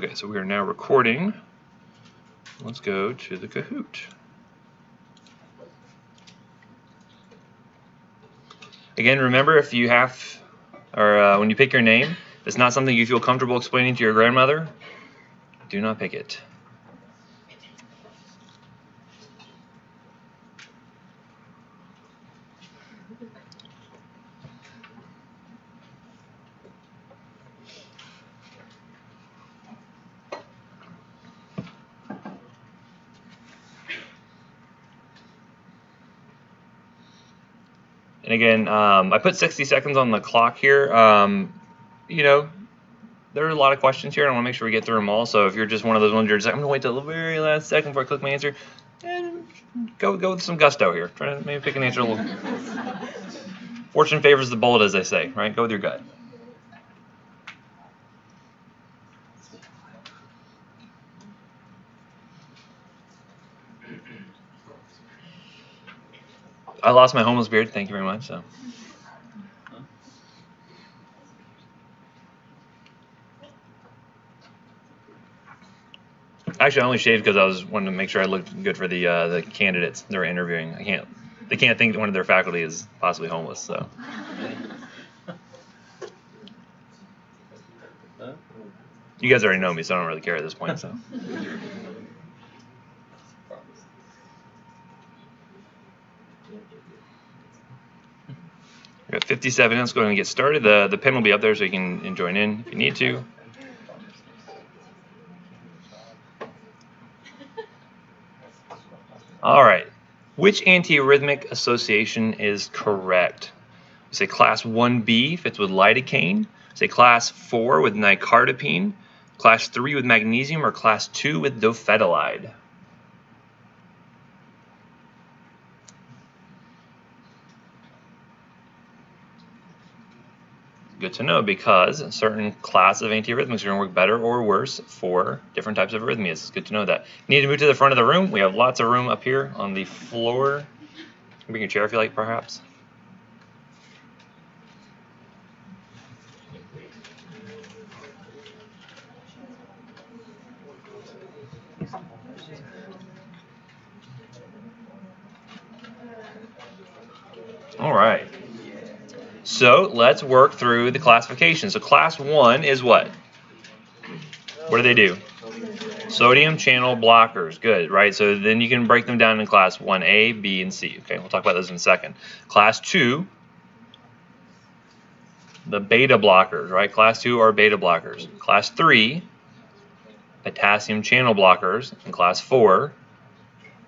Okay, so we are now recording. Let's go to the Kahoot. Again, remember, if you have, or when you pick your name, if it's not something you feel comfortable explaining to your grandmother, do not pick it. And again, I put 60 seconds on the clock here. You know, there are a lot of questions here, and I want to make sure we get through them all. So if you're just one of those ones, you're just like, I'm going to wait till the very last second before I click my answer, and go with some gusto here. Try to maybe pick an answer a little. Fortune favors the bold, as they say, right? Go with your gut. I lost my homeless beard. Thank you very much. So. Actually, I only shaved because I was wanting to make sure I looked good for the candidates they were interviewing. They can't think that one of their faculty is possibly homeless. So. You guys already know me, so I don't really care at this point. So. We got 57 minutes. Go ahead and get started. The pen will be up there, so you can join in if you need to. All right. Which antiarrhythmic association is correct? We say class 1B fits with lidocaine. We say class 4 with nicardipine. Class 3 with magnesium, or class 2 with dofetilide? Good to know, because a certain class of antiarrhythmics are going to work better or worse for different types of arrhythmias. It's good to know that. You need to move to the front of the room. We have lots of room up here on the floor. Bring your chair if you like, perhaps. All right. So let's work through the classification. So class 1 is what? What do they do? Sodium channel blockers. Good, right? So then you can break them down in class 1A, B, and C. Okay, we'll talk about those in a second. Class 2, the beta blockers, right? Class 2 are beta blockers. Class 3, potassium channel blockers. And class 4,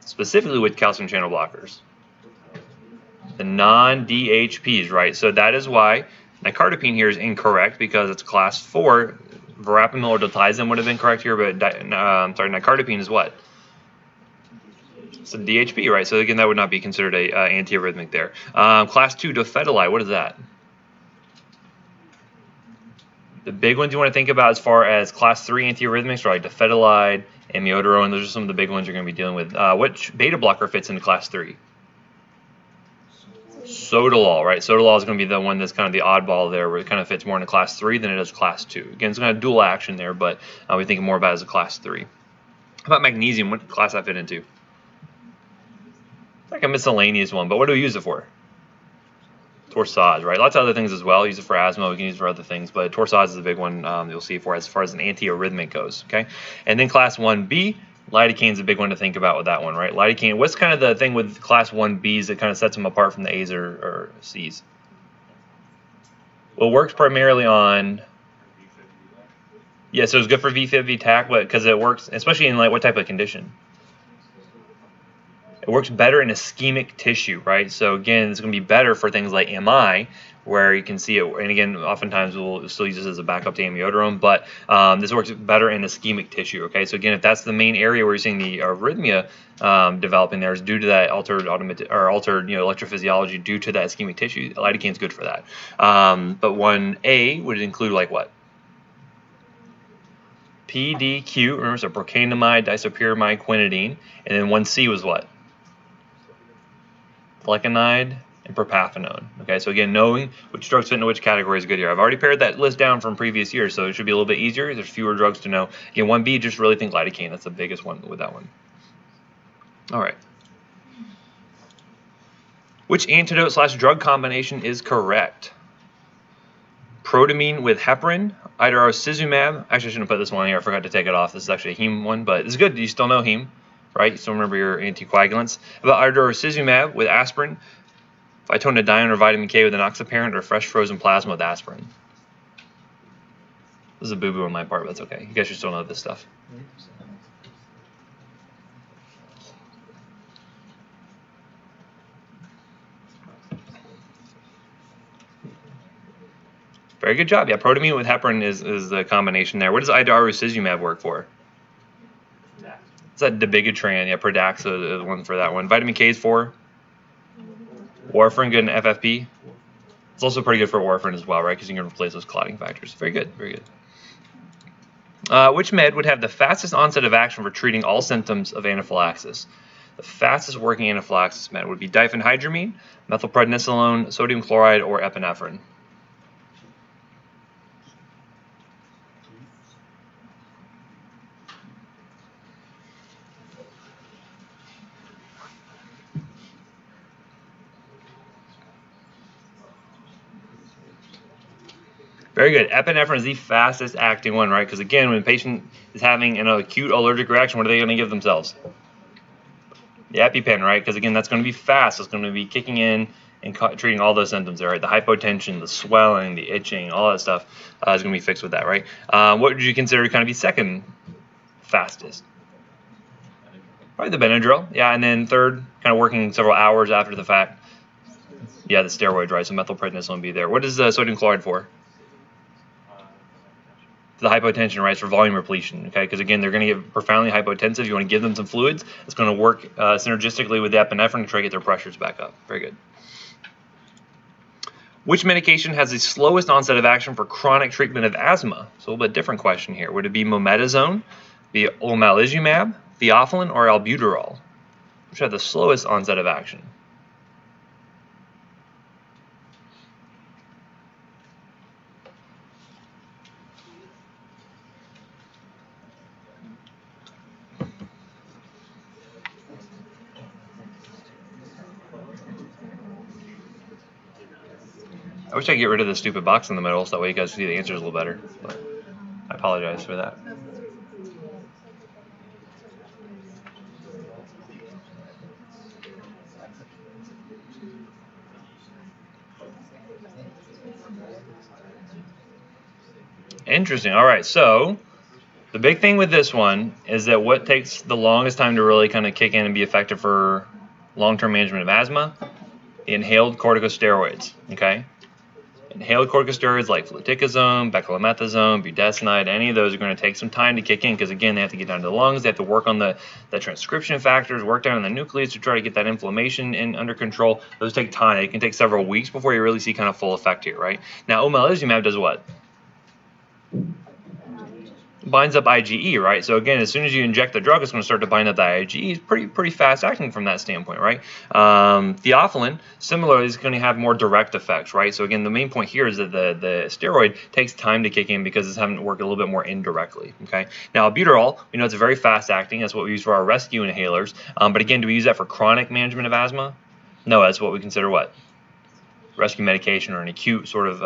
specifically with calcium channel blockers. The non-DHPs, right? So that is why nicardipine here is incorrect, because it's class 4. Verapamil or diltiazem would have been correct here, but nicardipine is what? It's a DHP, right? So again, that would not be considered a antiarrhythmic there. Class 2 dofetilide, what is that? The big ones you want to think about as far as class 3 antiarrhythmics are like dofetilide, amiodarone. Those are some of the big ones you're going to be dealing with. Which beta blocker fits into class 3? Sotalol, right? Sotalol is going to be the one that's kind of the oddball there, where it kind of fits more into class 3 than it does class 2. Again, it's going to have dual action there, but we think more about it as a class 3. How about magnesium? What class that fit into? It's like a miscellaneous one, but what do we use it for? Torsades, right? Lots of other things as well. Use it for asthma. We can use it for other things, but torsades is a big one you'll see for as far as an antiarrhythmic goes. Okay, and then class 1B. Lidocaine is a big one to think about with that one, right? Lidocaine, what's kind of the thing with class 1Bs that kind of sets them apart from the A's or C's? Well, it works primarily on, yeah, so it's good for VFib, VTAC, but because it works, especially in like what type of condition? It works better in ischemic tissue, right? So again, it's going to be better for things like MI, where you can see it, and again, oftentimes we'll still use this as a backup to amiodarone, but this works better in ischemic tissue, okay? So again, if that's the main area where you're seeing the arrhythmia developing there is due to that altered electrophysiology due to that ischemic tissue, lidocaine is good for that. But 1A would include like what? PDQ, remember, so procainamide, disopyramide, quinidine, and then 1C was what? Flecainide, and propafenone. Okay, so again, knowing which drugs fit into which category is good here. I've already pared that list down from previous years, so it should be a little bit easier. There's fewer drugs to know. Again, 1B, just really think lidocaine. That's the biggest one with that one. All right. Which antidote/drug combination is correct? Protamine with heparin, idarosizumab. Actually, I shouldn't put this one here. I forgot to take it off. This is actually a heme one, but it's good. You still know heme, right? You still remember your anticoagulants. About idarosizumab with aspirin, phytonadione or vitamin K with enoxaparin, or fresh frozen plasma with aspirin. This is a boo-boo on my part, but that's okay. You guys should still know this stuff. Very good job. Yeah, protamine with heparin is the combination there. What does idarosizumab work for? It's that dabigatran. Yeah, Pradaxa is the one for that one. Vitamin K is for warfarin, good in FFP. It's also pretty good for warfarin as well, right? Because you can replace those clotting factors. Very good, very good. Which med would have the fastest onset of action for treating all symptoms of anaphylaxis? The fastest working anaphylaxis med would be diphenhydramine, methylprednisolone, sodium chloride, or epinephrine. Very good. Epinephrine is the fastest acting one, right? Because again, when a patient is having an acute allergic reaction, what are they going to give themselves? The EpiPen, right? Because again, that's going to be fast. It's going to be kicking in and treating all those symptoms there, right? The hypotension, the swelling, the itching, all that stuff is going to be fixed with that, right? What would you consider to kind of be second fastest? Probably the Benadryl. Yeah, and then third, kind of working several hours after the fact. Yeah, the steroid, right? So methylprednisolone would be there. What is sodium chloride for? The hypotension, right, for volume repletion, okay? Because again, they're going to get profoundly hypotensive. You want to give them some fluids. It's going to work synergistically with the epinephrine to try to get their pressures back up. Very good. Which medication has the slowest onset of action for chronic treatment of asthma? So a little bit different question here. Would it be mometasone, the omalizumab, theophylline, or albuterol? Which have the slowest onset of action? I wish I could get rid of the stupid box in the middle so that way you guys see the answers a little better. But I apologize for that. Interesting. All right, so the big thing with this one is that what takes the longest time to really kind of kick in and be effective for long-term management of asthma? The inhaled corticosteroids, okay? Inhaled corticosteroids like fluticasone, beclomethasone, budesonide, any of those are going to take some time to kick in because, again, they have to get down to the lungs. They have to work on the transcription factors, work down in the nucleus to try to get that inflammation under control. Those take time. It can take several weeks before you really see kind of full effect here, right? Now, omalizumab does what? Binds up IgE, right? So again, as soon as you inject the drug, it's going to start to bind up the IgE. It's pretty fast acting from that standpoint, right? Theophylline, similarly, is going to have more direct effects, right? So again, the main point here is that the steroid takes time to kick in because it's having to work a little bit more indirectly, okay? Now, albuterol, we know it's very fast acting. That's what we use for our rescue inhalers. But again, do we use that for chronic management of asthma? No, that's what we consider what? Rescue medication or an acute sort of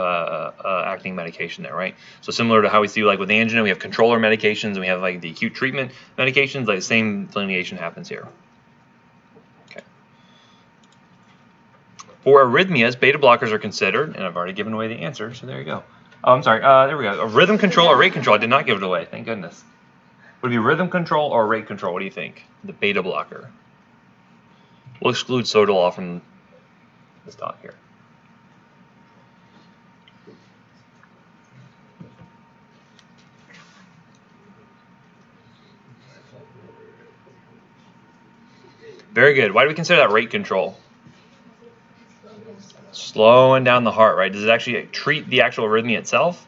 acting medication there, right? So similar to how we see like with angina, we have controller medications and we have like the acute treatment medications, like the same delineation happens here. Okay. For arrhythmias, beta blockers are considered, and I've already given away the answer, so there you go. Oh, I'm sorry, there we go. A rhythm control or rate control, I did not give it away, thank goodness. Would it be rhythm control or rate control? What do you think? The beta blocker. We'll exclude Sotalol from this talk here. Very good. Why do we consider that rate control? Slowing down the heart, right? Does it actually treat the actual arrhythmia itself?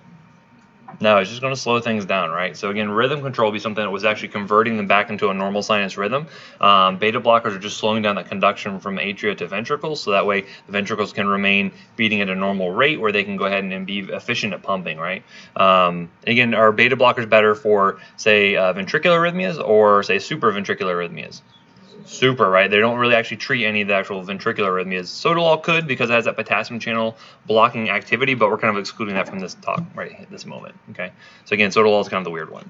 No, it's just going to slow things down, right? So again, rhythm control will be something that was actually converting them back into a normal sinus rhythm. Beta blockers are just slowing down that conduction from atria to ventricles, so that way the ventricles can remain beating at a normal rate where they can go ahead and be efficient at pumping, right? Again, are beta blockers better for, say, ventricular arrhythmias or, say, supraventricular arrhythmias? Super, right? They don't really actually treat any of the actual ventricular arrhythmias. Sotalol could because it has that potassium channel blocking activity, but we're kind of excluding that from this talk right at this moment. Okay, so again, sotalol is kind of the weird one.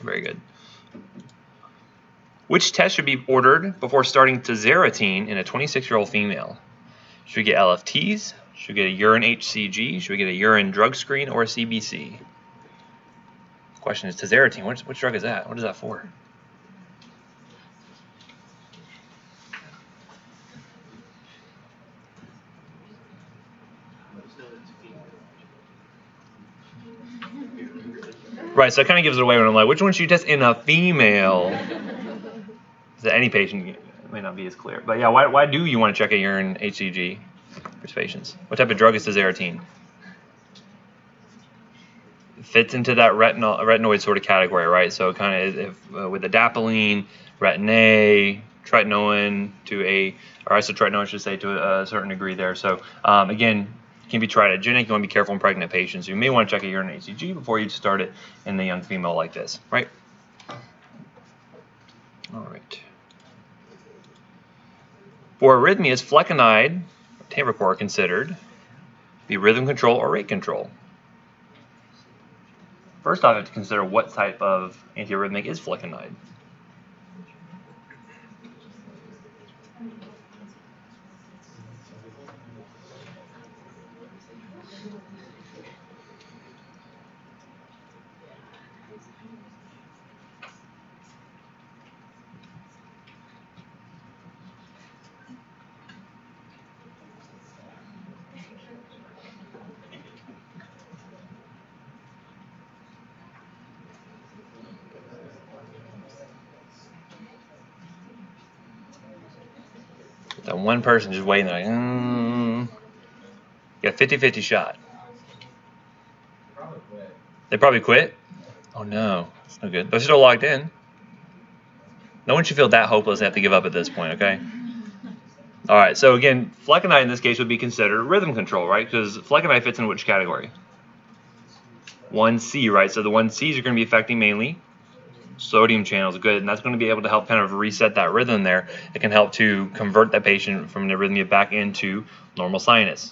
Very good. Which test should be ordered before starting Tazarotene in a 26-year-old female? Should we get LFTs? Should we get a urine HCG? Should we get a urine drug screen or a CBC? The question is Tazarotene. Which drug is that? What is that for? Right, so it kind of gives it away when I'm like, which one should you test in a female? Is that any patient? It may not be as clear. But yeah, why do you want to check a urine HCG for patients? What type of drug is Tazarotene? It fits into that retinoid sort of category, right? So kind of with adapalene, retin A, tretinoin or isotretinoin, I should say, to a certain degree there. So again, can be triadogenic. You want to be careful in pregnant patients. You may want to check a urine HCG before you start it in the young female like this, right? All right. For arrhythmias, flecainide, Tambocor are considered be rhythm control or rate control. First off, I have to consider what type of antiarrhythmic is flecainide. That one person just waiting like, got 50-50 shot. They probably quit. Oh no, that's no good. They're still logged in. No one should feel that hopeless and have to give up at this point, okay? All right, so again, flecainide in this case would be considered rhythm control, right? Because flecainide fits in which category? 1C, right? So the 1Cs are going to be affecting mainly sodium channels, good, and that's going to be able to help kind of reset that rhythm there. It can help to convert that patient from an arrhythmia back into normal sinus,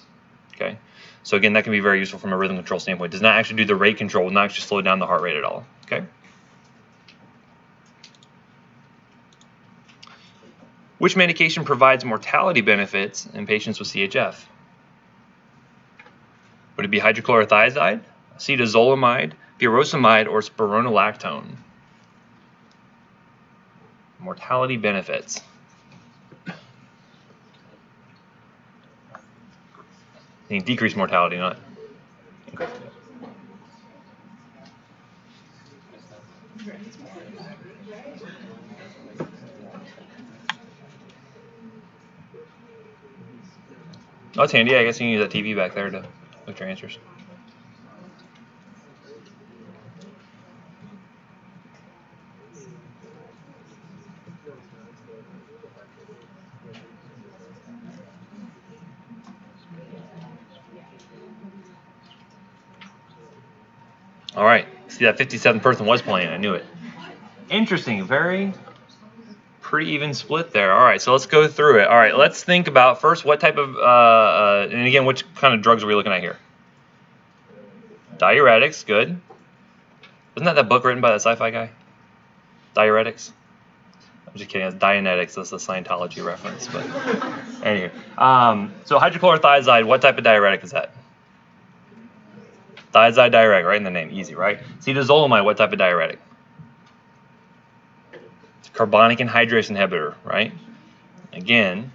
okay? So again, that can be very useful from a rhythm control standpoint. It does not actually do the rate control, will not actually slow down the heart rate at all, okay? Which medication provides mortality benefits in patients with CHF? Would it be hydrochlorothiazide, acetazolamide, furosemide, or spironolactone? Mortality benefits. Meaning decreased mortality, not increased. Oh, it's handy. I guess you can use that TV back there to look at your answers. All right. See, that 57th person was playing. I knew it. Interesting. Pretty even split there. All right, so let's go through it. All right, let's think about first what type of, and again, which kind of drugs are we looking at here? Diuretics, good. Isn't that book written by that sci-fi guy? Diuretics? I'm just kidding, it's Dianetics, that's a Scientology reference. But anyway, so hydrochlorothiazide, what type of diuretic is that? Thiazide diuretic, right in the name, easy, right? Acetazolamide, what type of diuretic? Carbonic anhydrase inhibitor, right? Again,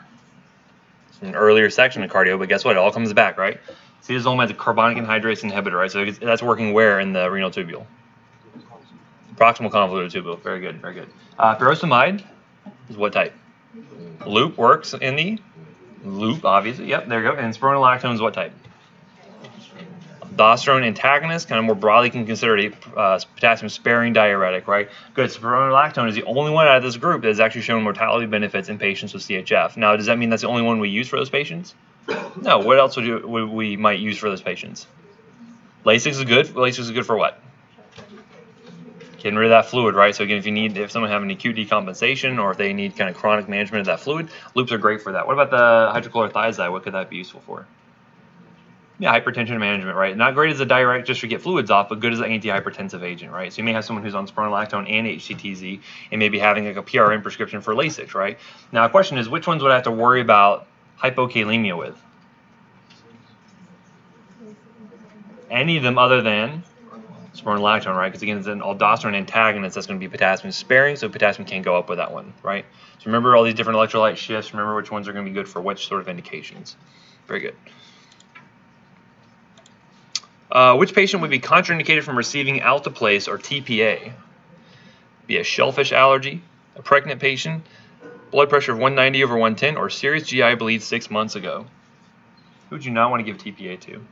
it's an earlier section of cardio, but guess what? It all comes back, right? Acetazolamide is a carbonic anhydrase inhibitor, right? So that's working where in the renal tubule? Proximal convoluted tubule. Very good, very good. Furosemide is what type? Loop works in the loop, obviously. Yep, there you go. And spironolactone is what type? Aldosterone antagonist, kind of more broadly can consider a potassium-sparing diuretic, right? Good. Spironolactone is the only one out of this group that has actually shown mortality benefits in patients with CHF. Now, does that mean that's the only one we use for those patients? No. What else would we might use for those patients? Lasix is good. Lasix is good for what? Getting rid of that fluid, right? So again, if someone having acute decompensation or if they need kind of chronic management of that fluid, loops are great for that. What about the hydrochlorothiazide? What could that be useful for? Yeah, hypertension management, right? Not great as a diuretic just to get fluids off, but good as an antihypertensive agent, right? So you may have someone who's on spironolactone and HCTZ and maybe having like a PRN prescription for Lasix, right? Now, the question is, which ones would I have to worry about hypokalemia with? Any of them other than spironolactone, right? Because again, it's an aldosterone antagonist that's going to be potassium sparing, so potassium can't go up with that one, right? So remember all these different electrolyte shifts. Remember which ones are going to be good for which sort of indications. Very good. Which patient would be contraindicated from receiving alteplase or TPA? Be a shellfish allergy, a pregnant patient, blood pressure of 190/110, or serious GI bleed 6 months ago. Who would you not want to give TPA to?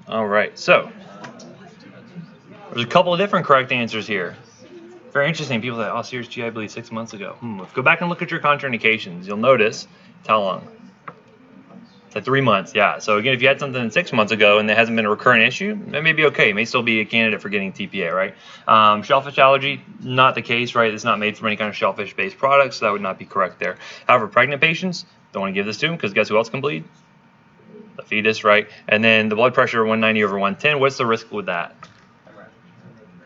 All right, so there's a couple of different correct answers here. Very interesting. People say, oh, serious GI bleed 6 months ago. Go back and look at your contraindications. You'll notice it's how long? It's like 3 months, yeah. So again, if you had something 6 months ago and there hasn't been a recurrent issue, that may be okay. It may still be a candidate for getting TPA, right? Shellfish allergy, not the case, right? It's not made from any kind of shellfish-based products, so that would not be correct there. However, pregnant patients, don't want to give this to them because guess who else can bleed? The fetus, right? And then the blood pressure 190/110, what's the risk with that?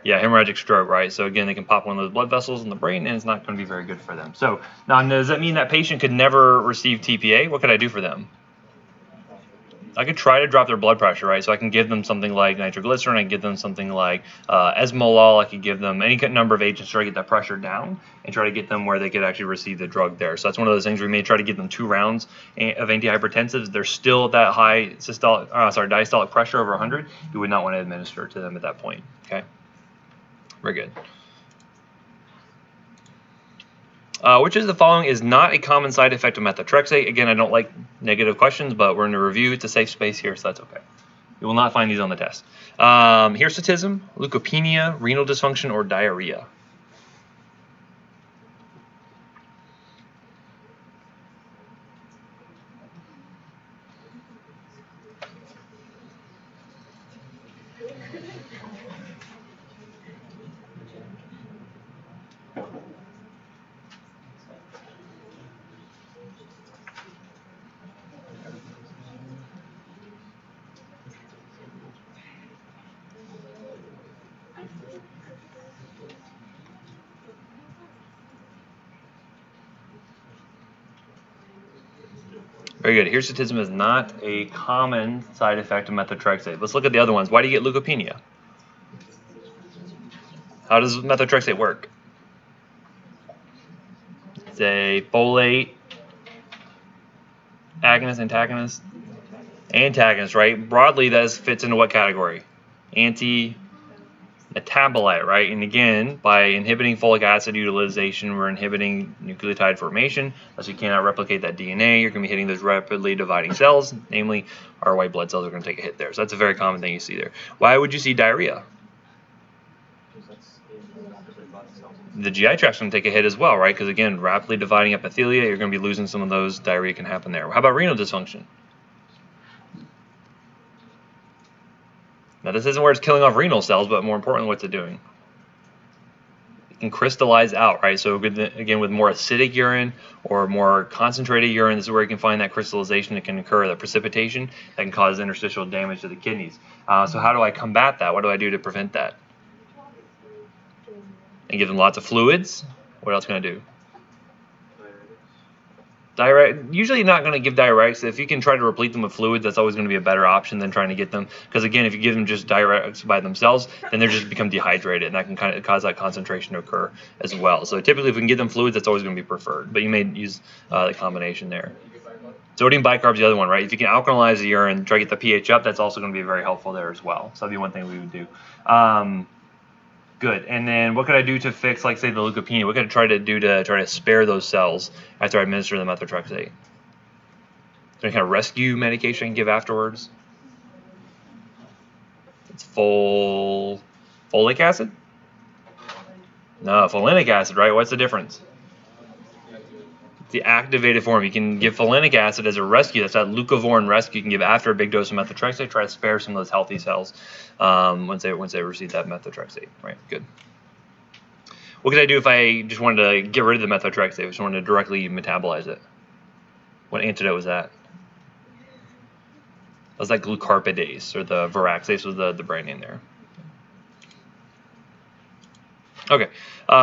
Yeah, hemorrhagic stroke, right? So again, they can pop one of those blood vessels in the brain, and it's not going to be very good for them. So now, does that mean that patient could never receive TPA? What could I do for them? I could try to drop their blood pressure, right? So I can give them something like nitroglycerin, I can give them something like esmolol, I could give them any number of agents to try to get that pressure down and try to get them where they could actually receive the drug there. So that's one of those things we may try to give them 2 rounds of antihypertensives. They're still at that high diastolic pressure over 100. You would not want to administer to them at that point, okay? Very good. Which of the following is not a common side effect of methotrexate? Again, I don't like negative questions, but we're in a review. It's a safe space here, so that's okay. You will not find these on the test. Hirsutism, leukopenia, renal dysfunction, or diarrhea. Very good. Hirsutism is not a common side effect of methotrexate. Let's look at the other ones. Why do you get leukopenia? How does methotrexate work? It's a folate agonist, antagonist? Antagonist, right? Broadly, that fits into what category? Anti-metabolite, right? And again, by inhibiting folic acid utilization, we're inhibiting nucleotide formation. Thus, you cannot replicate that DNA. You're going to be hitting those rapidly dividing cells, namely our white blood cells are going to take a hit there. So that's a very common thing you see there. Why would you see diarrhea? The GI tract's going to take a hit as well, right? Because again, rapidly dividing epithelia, you're going to be losing some of those. Diarrhea can happen there. How about renal dysfunction? Now, this isn't where it's killing off renal cells, but more importantly, what's it doing? It can crystallize out, right? So again, with more acidic urine or more concentrated urine, this is where you can find that crystallization that can occur, that precipitation that can cause interstitial damage to the kidneys. So how do I combat that? What do I do to prevent that? And give them lots of fluids, What else can I do? Diuretic, usually not going to give diuretics. If you can try to replete them with fluids, that's always going to be a better option than trying to get them. Because again, if you give them just diuretics by themselves, then they just become dehydrated, and that can kind of cause that concentration to occur as well. So typically, if we can get them fluids, that's always going to be preferred. But you may use the combination there. Sodium bicarb is the other one, right? If you can alkalize the urine, try to get the pH up, that's also going to be very helpful there as well. So that'd be one thing we would do. Good. And then what could I do to fix, like, say, the leukopenia? What could I try to do to try to spare those cells after I administer the methotrexate? Is there any kind of rescue medication I can give afterwards? It's folic acid? No, folinic acid, right? What's the difference? The activated form. You can give folinic acid as a rescue. That's that leucovorin rescue you can give after a big dose of methotrexate. Try to spare some of those healthy cells once they receive that methotrexate. Right, good. What could I do if I just wanted to get rid of the methotrexate? I just wanted to directly metabolize it. What antidote was that? That was like glucarpidase, or the Viraxase was the brand name there. Okay,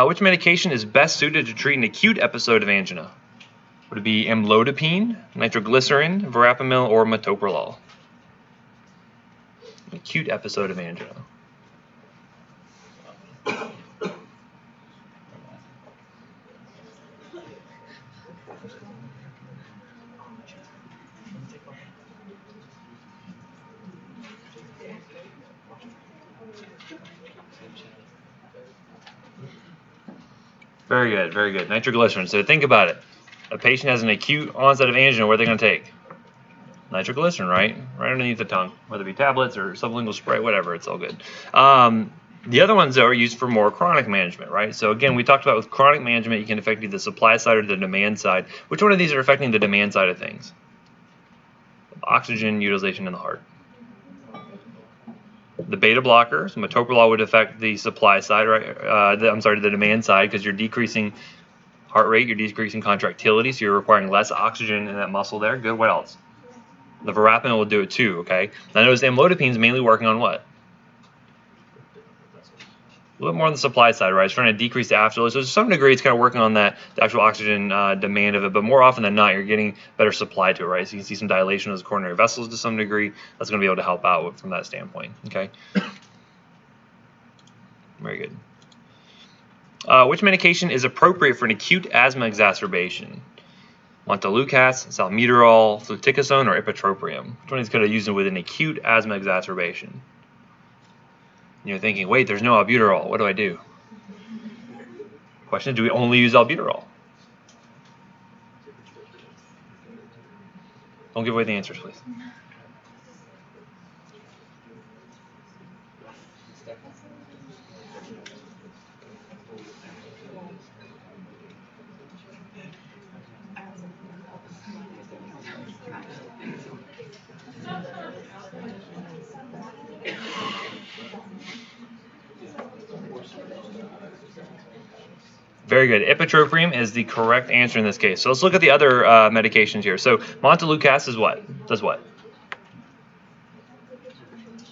which medication is best suited to treat an acute episode of angina? Would it be amlodipine, nitroglycerin, verapamil, or metoprolol? Acute episode of angina. Very good, very good. Nitroglycerin. So think about it. A patient has an acute onset of angina. What are they going to take? Nitroglycerin, right? Right underneath the tongue, whether it be tablets or sublingual spray, whatever. It's all good. The other ones, though, are used for more chronic management, right? So again, we talked about with chronic management, you can affect either the supply side or the demand side. Which one of these are affecting the demand side of things? Oxygen utilization in the heart. The beta blockers, metoprolol, would affect the supply side, right? The demand side, because you're decreasing heart rate, you're decreasing contractility, so you're requiring less oxygen in that muscle there. Good. What else? The verapamil will do it too. Okay. Now notice amlodipine is mainly working on what? A little more on the supply side, right? It's trying to decrease the afterload. So to some degree, it's kind of working on that, the actual oxygen demand of it. But more often than not, you're getting better supply to it, right? So you can see some dilation of those coronary vessels to some degree. That's going to be able to help out from that standpoint. Okay. Very good. Which medication is appropriate for an acute asthma exacerbation? Montelukast, salmeterol, fluticasone, or ipratropium? Which one is going to use it with an acute asthma exacerbation? You're thinking, wait, there's no albuterol. What do I do? Question is, do we only use albuterol? Don't give away the answers, please. Very good. Ipratropium is the correct answer in this case. So let's look at the other medications here. So Montelukast is what? Does what?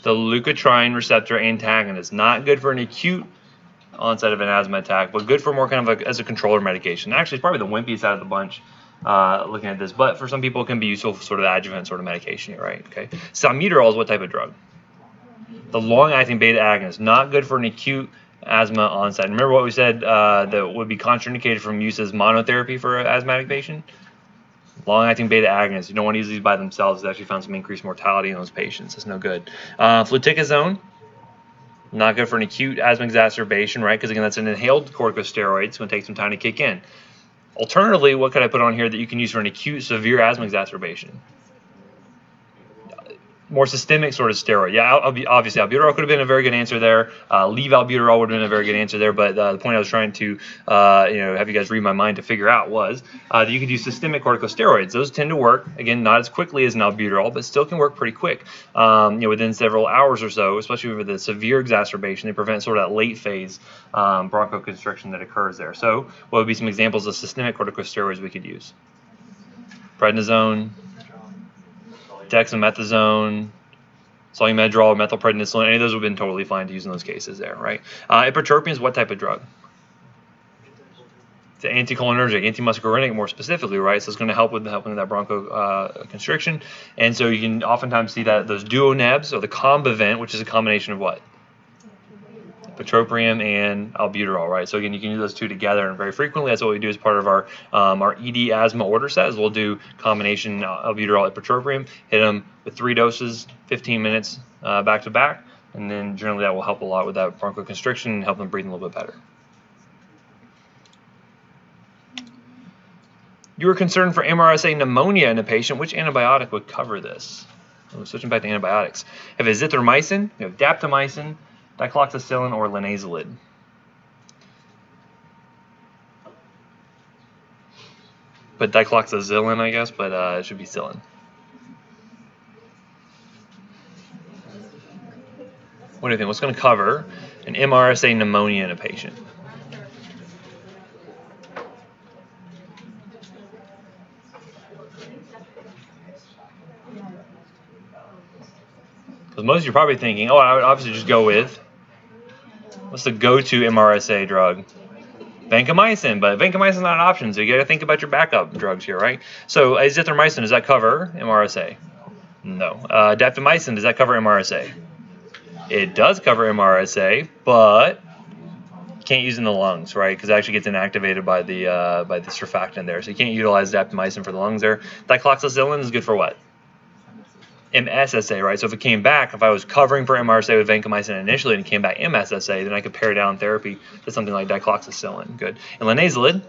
The leukotriene receptor antagonist. Not good for an acute onset of an asthma attack, but good for more kind of as a controller medication. Actually, it's probably the wimpiest out of the bunch looking at this, but for some people it can be useful for sort of adjuvant sort of medication here, right? Okay. Salmeterol is what type of drug? The long-acting beta agonist. Not good for an acute asthma onset. Remember what we said that would be contraindicated from use as monotherapy for an asthmatic patient? Long-acting beta agonists. You don't want to use these by themselves. They actually found some increased mortality in those patients. That's no good. Fluticasone. Not good for an acute asthma exacerbation, right? Because again, that's an inhaled corticosteroid. It's going to take some time to kick in. Alternatively, what could I put on here that you can use for an acute severe asthma exacerbation? More systemic sort of steroid. Yeah, obviously albuterol could have been a very good answer there. Leave albuterol would have been a very good answer there. But the point I was trying to have you guys read my mind to figure out was that you could use systemic corticosteroids. Those tend to work, again, not as quickly as an albuterol, but still can work pretty quick. Within several hours or so, especially with the severe exacerbation, they prevent sort of that late phase bronchoconstriction that occurs there. So what would be some examples of systemic corticosteroids we could use? Prednisone, dexamethasone, solumedrol, methylprednisolone, any of those would have been totally fine to use in those cases there, right? Ipratropium is what type of drug? It's anticholinergic, antimuscarinic more specifically, right? So it's going to help with helping that bronchoconstriction. And so you can oftentimes see that those duonebs, or the combivent, which is a combination of what? Ipratropium and albuterol, right? So again, you can use those two together, and very frequently that's what we do as part of our ED asthma order set. Is we'll do combination albuterol, ipratropium, hit them with 3 doses, 15 minutes back to back, and then generally that will help a lot with that bronchoconstriction and help them breathe a little bit better. You were concerned for MRSA pneumonia in a patient. Which antibiotic would cover this? Switching back to antibiotics. You have azithromycin, you have daptomycin, dicloxacillin, or linezolid. But dicloxacillin, I guess, but it should be cillin. What do you think? What's going to cover an MRSA pneumonia in a patient? Because most of you are probably thinking, oh, I would obviously just go with, what's the go-to MRSA drug? Vancomycin, but vancomycin is not an option, so you got to think about your backup drugs here, right? So azithromycin, does that cover MRSA? No. Daptomycin, does that cover MRSA? It does cover MRSA, but you can't use it in the lungs, right? Because it actually gets inactivated by the surfactant there, so you can't utilize daptomycin for the lungs there. Dicloxacillin is good for what? MSSA, right? So if it came back, if I was covering for MRSA with vancomycin initially and it came back MSSA, then I could pare down therapy to something like dicloxacillin. Good. And linezolid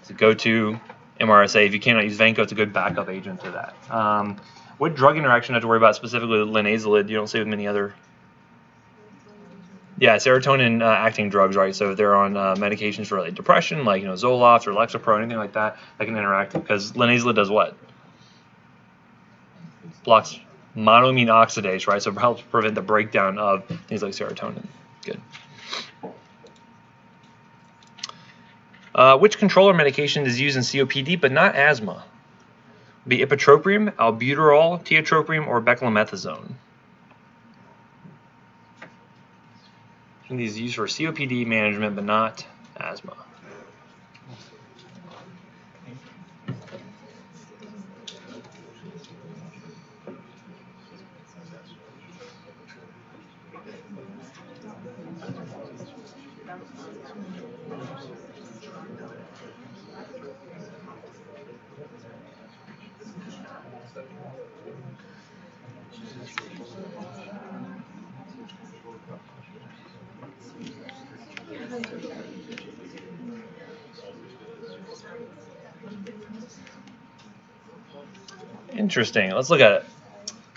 is a go-to MRSA. If you cannot use vanco, it's a good backup agent to that. What drug interaction I have to worry about specifically with linezolid? You don't see with many other. Yeah, serotonin acting drugs, right? So if they're on medications for like depression, like Zoloft or Lexapro, anything like that, that can interact because linezolid does what? Blocks monoamine oxidase, right? So it helps prevent the breakdown of things like serotonin. Good. Which controller medication is used in COPD but not asthma? Be ipratropium, albuterol, tiotropium, or beclomethasone. These are used for COPD management but not asthma. Interesting. Let's look at it.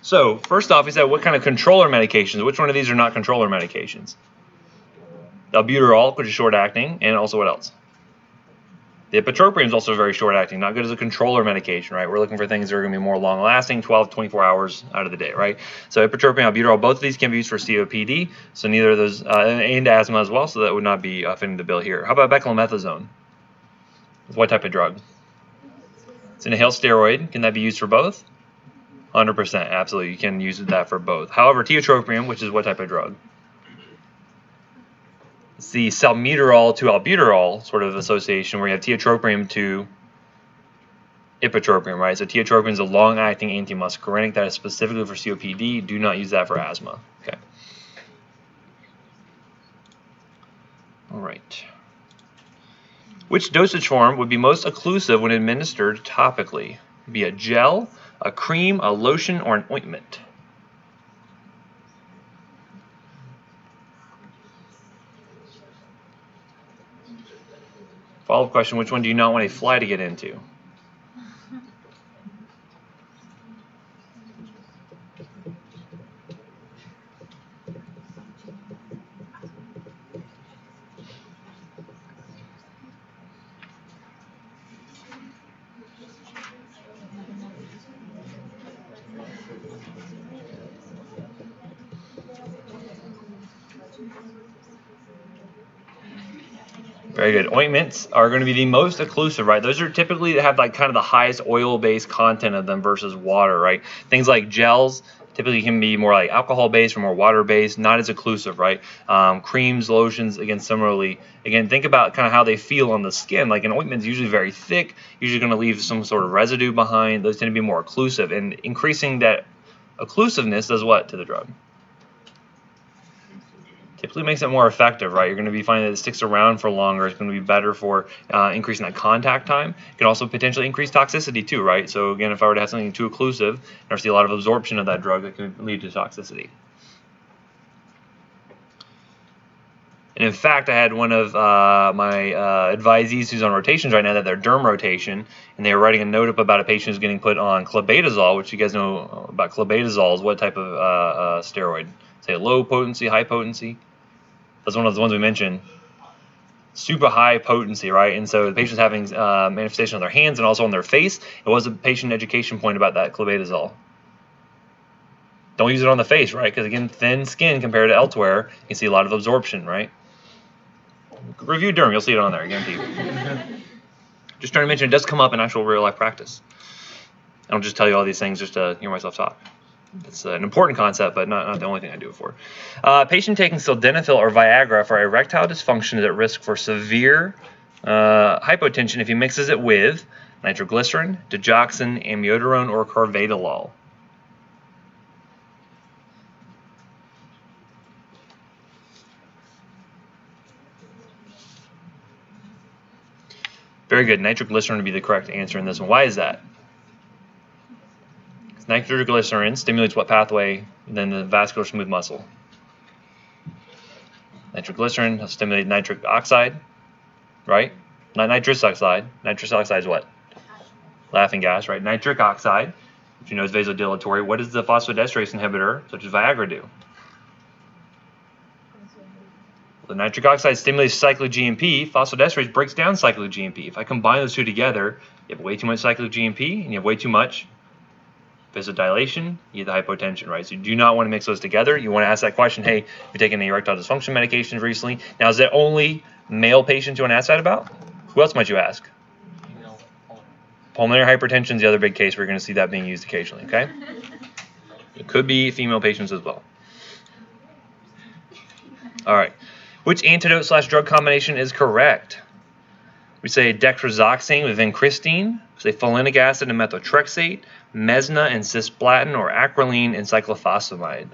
So first off, he said what kind of controller medications? Which one of these are not controller medications? The albuterol, which is short-acting, and also what else? The ipratropium is also very short-acting, not good as a controller medication, right? We're looking for things that are going to be more long-lasting, 12 to 24 hours out of the day, right? So ipratropium, albuterol, both of these can be used for COPD, so neither of those, and asthma as well, so that would not be fitting the bill here. How about beclomethasone? What type of drug? It's an inhaled steroid. Can that be used for both? 100%, absolutely. You can use that for both. However, tiotropium, which is what type of drug? It's the salmeterol to albuterol sort of association where you have tiotropium to ipratropium, right? So tiotropium is a long-acting antimuscarinic that is specifically for COPD. Do not use that for asthma. Okay. All right. Which dosage form would be most occlusive when administered topically? Be a gel, a cream, a lotion, or an ointment? Follow-up question, which one do you not want a fly to get into? Very good. Ointments are going to be the most occlusive, right? Those are typically have like kind of the highest oil-based content of them versus water, right? Things like gels Typically can be more like alcohol-based or more water-based, not as occlusive, right? Creams, lotions, again, similarly. Again, think about kind of how they feel on the skin. Like an ointment's usually very thick, usually going to leave some sort of residue behind. Those tend to be more occlusive, and increasing that occlusiveness does what to the drug? Typically makes it more effective, right? You're going to be finding that it sticks around for longer. It's going to be better for increasing that contact time. It can also potentially increase toxicity too, right? So again, if I were to have something too occlusive, I see a lot of absorption of that drug that can lead to toxicity. And in fact, I had one of my advisees who's on rotations right now, that they're derm rotation, and they were writing a note up about a patient who's getting put on clobetasol, which you guys know about clobetasol is what type of steroid? Say low potency, high potency? That's one of the ones we mentioned. Super high potency, right? And so the patient's having manifestation on their hands and also on their face. It was a patient education point about that clobetasol. Don't use it on the face, right? Because again, thin skin compared to elsewhere, you can see a lot of absorption, right? Review derm, you'll see it on there, I guarantee you. Just trying to mention it does come up in actual real life practice. I don't just tell you all these things just to hear myself talk. It's an important concept, but not the only thing I do it for. Patient taking sildenafil or Viagra for erectile dysfunction is at risk for severe hypotension if he mixes it with nitroglycerin, digoxin, amiodarone, or carvedilol. Very good. Nitroglycerin would be the correct answer in this one. Why is that? Nitroglycerin stimulates what pathway? Then the vascular smooth muscle. Nitroglycerin will stimulate nitric oxide, right? Not nitrous oxide. Nitrous oxide is what? Laughing gas, right? Nitric oxide, which you know is vasodilatory. What does the phosphodiesterase inhibitor, such as Viagra, do? The nitric oxide stimulates cyclic GMP. Phosphodiesterase breaks down cyclic GMP. If I combine those two together, you have way too much cyclic GMP and you have way too much vasodilation, you have the hypotension, right? So you do not want to mix those together. You want to ask that question, hey, have you taken any erectile dysfunction medications recently? Now, is it only male patients you want to ask that about? Who else might you ask? Pulmonary hypertension is the other big case. We're going to see that being used occasionally, okay? It could be female patients as well. All right. Which antidote / drug combination is correct? We say dexrazoxane with vincristine. We say folinic acid and methotrexate, mesna and cisplatin, or acrolein and cyclophosphamide.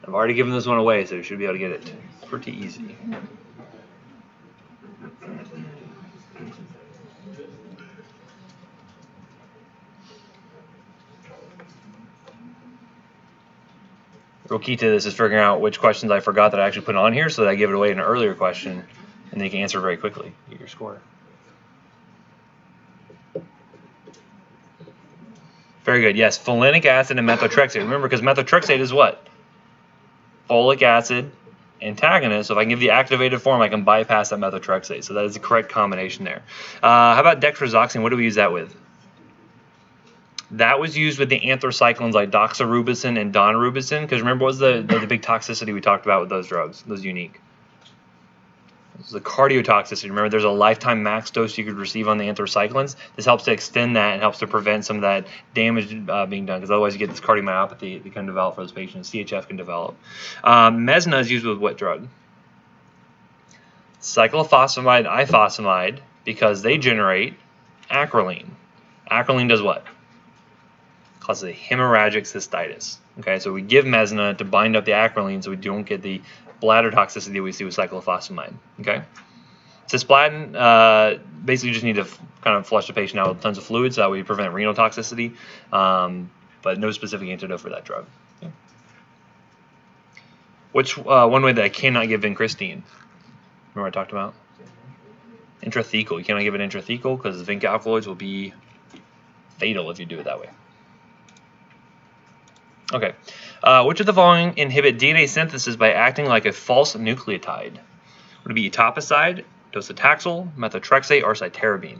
I've already given this one away, so you should be able to get it pretty easy. Real key to this is figuring out which questions I forgot that I actually put on here so that I give it away in an earlier question, and then you can answer very quickly. Get your score. Very good. Yes, folinic acid and methotrexate. Remember, because methotrexate is what? Folic acid antagonist. So if I can give the activated form, I can bypass that methotrexate. So that is the correct combination there. How about dexrazoxane? What do we use that with? That was used with the anthracyclines like doxorubicin and daunorubicin. Because remember, what was the big toxicity we talked about with those drugs? Those unique. This is the cardiotoxicity. Remember, there's a lifetime max dose you could receive on the anthracyclines. This helps to extend that and helps to prevent some of that damage being done. Because otherwise, you get this cardiomyopathy that can develop for those patients. CHF can develop. Mesna is used with what drug? Cyclophosphamide, ifosfamide, because they generate acrolein. Acrolein does what? Causes a hemorrhagic cystitis. Okay, so we give mesna to bind up the acrolein so we don't get the bladder toxicity we see with cyclophosphamide. Okay, cisplatin basically just need to kind of flush the patient out with tons of fluid so that we prevent renal toxicity, but no specific antidote for that drug. Okay. Which one way that I cannot give vincristine? Remember what I talked about? Intrathecal. You cannot give it intrathecal because the zinc alkaloids will be fatal if you do it that way. Okay, which of the following inhibit DNA synthesis by acting like a false nucleotide? Would it be etoposide, docetaxel, methotrexate, or cytarabine?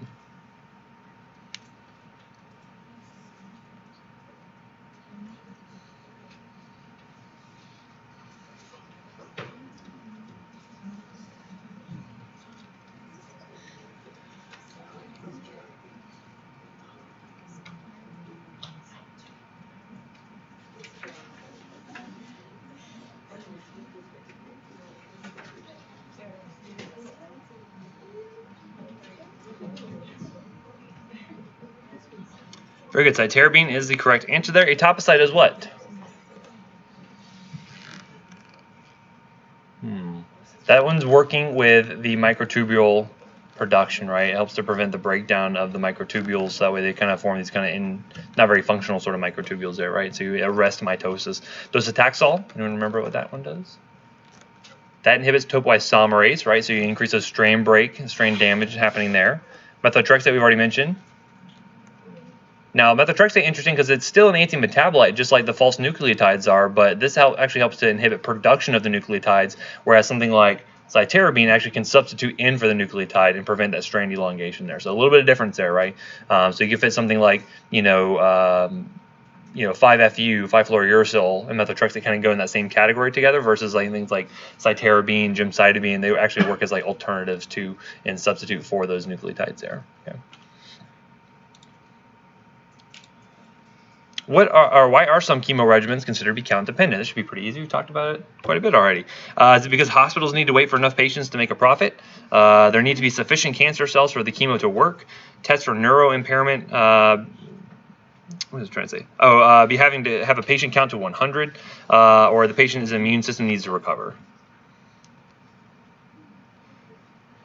Very good. Cytarabine is the correct answer there. Etoposide is what? That one's working with the microtubule production, right? It helps to prevent the breakdown of the microtubules. That way they kind of form these kind of not very functional sort of microtubules there, right? So you arrest mitosis. Docetaxel, anyone remember what that one does? That inhibits topoisomerase, right? So you increase the strain break, strain damage happening there. Methotrexate we've already mentioned. Now, methotrexate interesting because it's still an anti-metabolite, just like the false nucleotides are, but this actually helps to inhibit production of the nucleotides, whereas something like cytarabine actually can substitute in for the nucleotide and prevent that strand elongation there. So a little bit of difference there, right? So you can fit something like, 5-FU, 5-fluorouracil, and methotrexate kind of go in that same category together versus like things like cytarabine, gemcitabine. They actually work as like alternatives to and substitute for those nucleotides there. Okay. Why are some chemo regimens considered to be count dependent? This should be pretty easy. We've talked about it quite a bit already. Is it because hospitals need to wait for enough patients to make a profit? There need to be sufficient cancer cells for the chemo to work. Tests for neuro impairment. What was I trying to say? Be having to have a patient count to 100, or the patient's immune system needs to recover.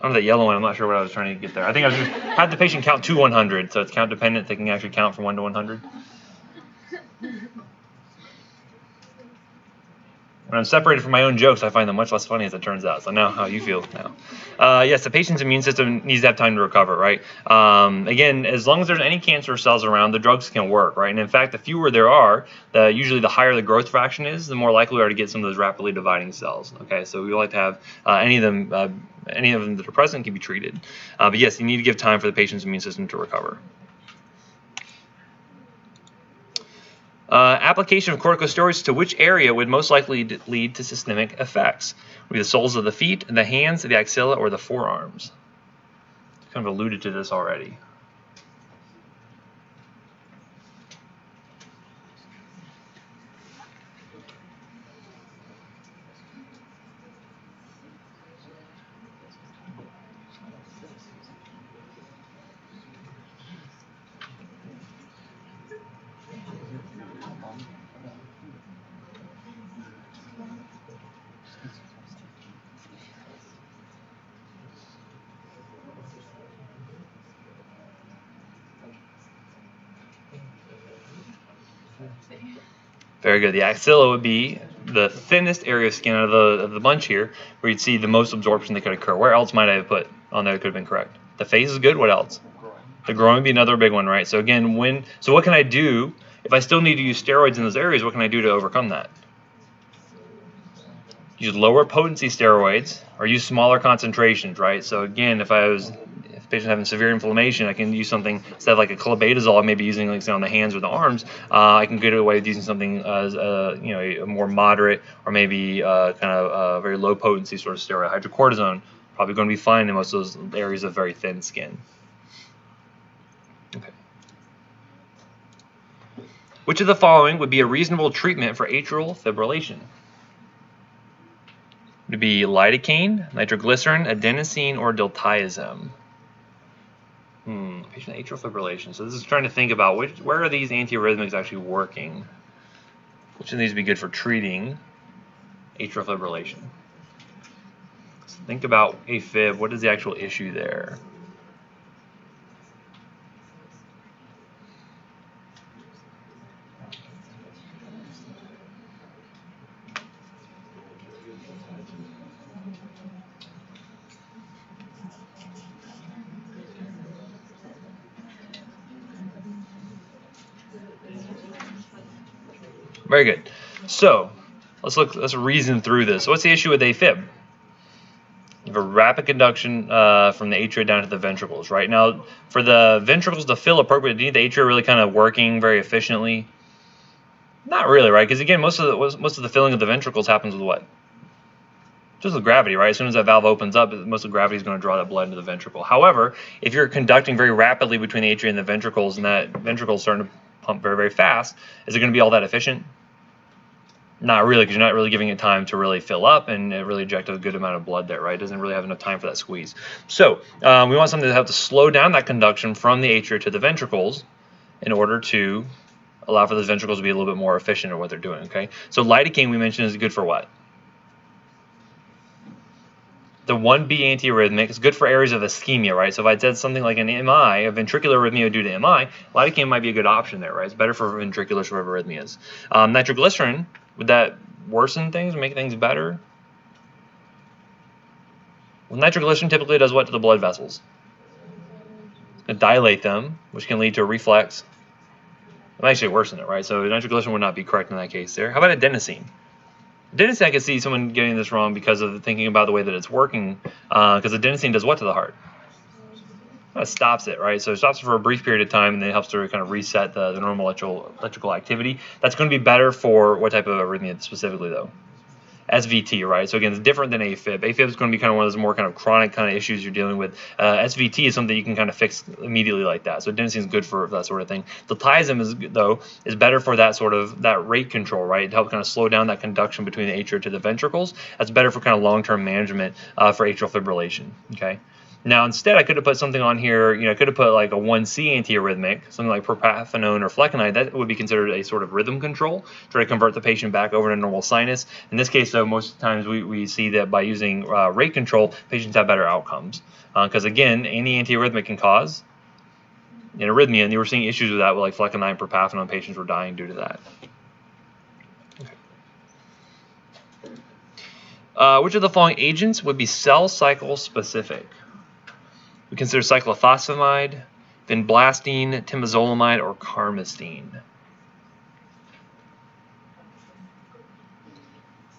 I don't know that yellow one. I'm not sure what I was trying to get there. I think I was just had the patient count to 100, so it's count dependent. They can actually count from 1 to 100. When I'm separated from my own jokes, I find them much less funny, as it turns out. So now, how you feel now? Yes, the patient's immune system needs to have time to recover, right? Again, as long as there's any cancer cells around, the drugs can work, right? And in fact, the fewer there are, usually the higher the growth fraction is, the more likely we are to get some of those rapidly dividing cells. Okay, so we like to have any of them that are present can be treated. But yes, you need to give time for the patient's immune system to recover. Application of corticosteroids to which area would most likely lead to systemic effects? Would be the soles of the feet, the hands, the axilla, or the forearms? Kind of alluded to this already. Very good. The axilla would be the thinnest area of skin out of the bunch here, where you'd see the most absorption that could occur. Where else might I have put on there that could have been correct? The face is good. What else? The groin would be another big one, right? So again, what can I do if I still need to use steroids in those areas? What can I do to overcome that? Use lower potency steroids or use smaller concentrations, right? So again, if the patient's having severe inflammation, I can use something instead of like a clobetasol, maybe using like say on the hands or the arms. I can get away with using something as a more moderate or maybe kind of very low potency sort of steroid. Hydrocortisone probably going to be fine in most of those areas of very thin skin. Okay. Which of the following would be a reasonable treatment for atrial fibrillation? Would it be lidocaine, nitroglycerin, adenosine, or diltiazem? Patient atrial fibrillation. So this is trying to think about where are these antiarrhythmics actually working? Which of these would be good for treating atrial fibrillation? So think about AFib. What is the actual issue there? Very good. So let's reason through this. So what's the issue with AFib? You have a rapid conduction from the atria down to the ventricles. Right now, for the ventricles to fill appropriately, do you need the atria really kind of working very efficiently? Not really, right? Because again, most of the filling of the ventricles happens with what? Just with gravity, right? As soon as that valve opens up, most of the gravity is going to draw that blood into the ventricle. However, if you're conducting very rapidly between the atria and the ventricles, and that ventricle is starting to pump very, very fast, is it going to be all that efficient? Not really, because you're not really giving it time to really fill up and really eject a good amount of blood there, right? It doesn't really have enough time for that squeeze. So we want something to help to slow down that conduction from the atria to the ventricles in order to allow for those ventricles to be a little bit more efficient at what they're doing, okay? So lidocaine, we mentioned, is good for what? The 1B antiarrhythmic is good for areas of ischemia, right? So if I said something like an MI, a ventricular arrhythmia due to MI, lidocaine might be a good option there, right? It's better for ventricular sort of arrhythmias. Nitroglycerin, would that worsen things, make things better? Well, nitroglycerin typically does what to the blood vessels? It's going to dilate them, which can lead to a reflex. It might actually worsen it, right? So nitroglycerin would not be correct in that case there. How about adenosine? Adenosine, I can see someone getting this wrong because of thinking about the way that it's working, because adenosine does what to the heart? It stops it, right? So it stops it for a brief period of time, and then it helps to kind of reset the normal electrical activity. That's going to be better for what type of arrhythmia specifically, though? SVT, right? So again, it's different than AFib. AFib is going to be kind of one of those more kind of chronic kind of issues you're dealing with. SVT is something you can kind of fix immediately like that. So adenosine is good for that sort of thing. Diltiazem is better for that sort of rate control, right? To help kind of slow down that conduction between the atria to the ventricles. That's better for kind of long-term management for atrial fibrillation. Okay. Now, instead, I could have put something on here, I could have put like a 1C antiarrhythmic, something like propafenone or flecainide. That would be considered a sort of rhythm control, try to convert the patient back over to normal sinus. In this case, though, most times we see that by using rate control, patients have better outcomes. Because, again, any antiarrhythmic can cause an arrhythmia, and you were seeing issues with that with like flecainide and propafenone. Patients were dying due to that. Which of the following agents would be cell cycle specific? We consider cyclophosphamide, vinblastine, temozolomide, or carmustine.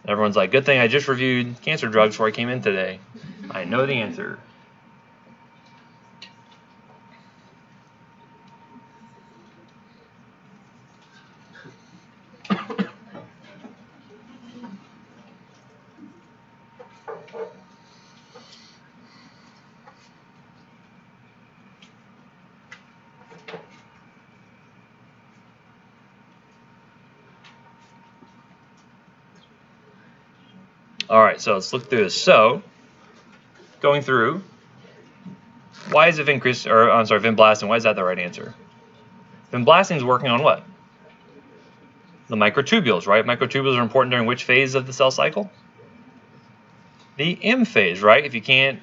Everyone's like, good thing I just reviewed cancer drugs before I came in today. I know the answer. All right, so let's look through this. So, going through, why is it vinblastine? Why is that the right answer? Vinblastine is working on what? The microtubules, right? Microtubules are important during which phase of the cell cycle? The M phase, right? If you can't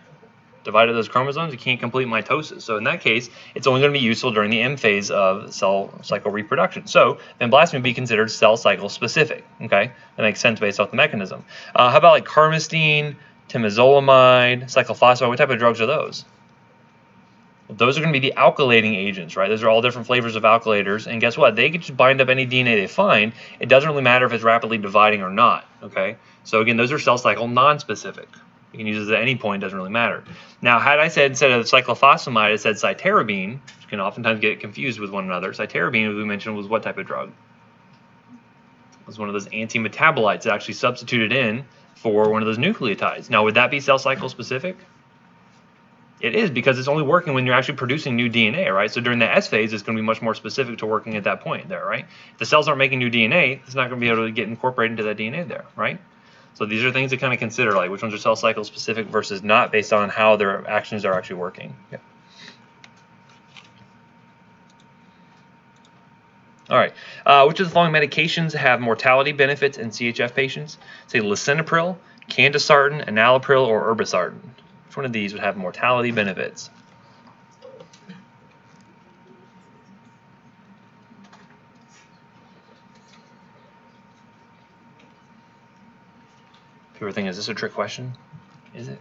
divide those chromosomes, you can't complete mitosis. So in that case, it's only going to be useful during the M phase of cell cycle reproduction. So vinblastine would be considered cell cycle specific. Okay, that makes sense based off the mechanism. How about like carmustine, temozolomide, cyclophosphamide? What type of drugs are those? Well, those are going to be the alkylating agents, right? Those are all different flavors of alkylators, and guess what? They can just bind up any DNA they find. It doesn't really matter if it's rapidly dividing or not. Okay, so again, those are cell cycle non-specific. You can use it at any point, doesn't really matter. Now, had I said instead of cyclophosphamide, I said cytarabine, which can oftentimes get confused with one another. Cytarabine, as we mentioned, was what type of drug? It was one of those anti-metabolites that actually substituted in for one of those nucleotides. Now, would that be cell cycle specific? It is, because it's only working when you're actually producing new DNA, right? So during the S phase, it's going to be much more specific to working at that point there, right? If the cells aren't making new DNA, it's not going to be able to get incorporated into that DNA there, right? So these are things to kind of consider, like which ones are cell cycle specific versus not, based on how their actions are actually working. Yeah. All right. Which of the following medications have mortality benefits in CHF patients? Say lisinopril, candesartan, enalapril, or irbesartan. Which one of these would have mortality benefits? People are thinking, is this a trick question? Is it?